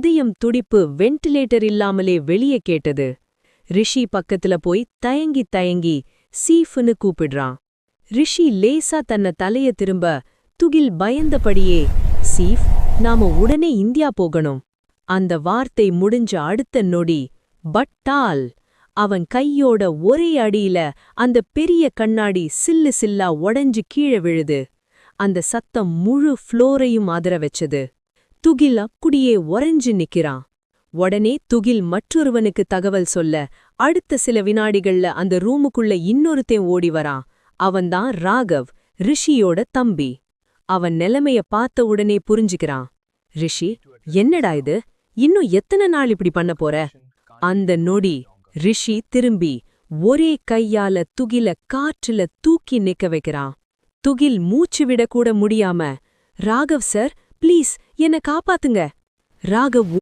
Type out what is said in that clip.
இதயம் துடிப்பு வென்டிலேட்டர் இல்லாமலே வெளியே கேட்டது. ரிஷி பக்கத்துல போய் தயங்கி தயங்கி சீஃப்னு கூப்பிடுறான். ரிஷி லேசா தன்ன தலைய திரும்ப, துகில் பயந்தபடியே, சீஃப், நாம உடனே இந்தியா போகணும். அந்த வார்த்தை முடிஞ்ச அடுத்த நொடி, பட்டால் அவன் கையோட ஒரே அடியில அந்த பெரிய கண்ணாடி சில்லு சில்லா உடைஞ்சு கீழே விழுது. அந்த சத்தம் முழு ஃப்ளோரையும் அதிர வச்சது. துகில் அப்படியே உறைஞ்சு நிக்கிறான். உடனே துகில் மற்றொருவனுக்கு தகவல் சொல்ல, அடுத்த சில வினாடிகள்ல அந்த ரூமுக்குள்ள இன்னொருத்தன் ஓடி வரான். அவன்தான் ராகவ், ரிஷியோட தம்பி. அவன் நிலைமைய பார்த்த உடனே புரிஞ்சுக்கிறான். ரிஷி, என்னடா இது? இன்னும் எத்தனை நாள் இப்படி பண்ண போற? அந்த நொடி ரிஷி திரும்பி ஒரே கையால துகில காற்றுல தூக்கி நிக்க வைக்கிறான். துகில் மூச்சு விடக்கூட முடியாம, ராகவ் சார், ப்ளீஸ் என்ன காப்பாத்துங்க. ராகவ்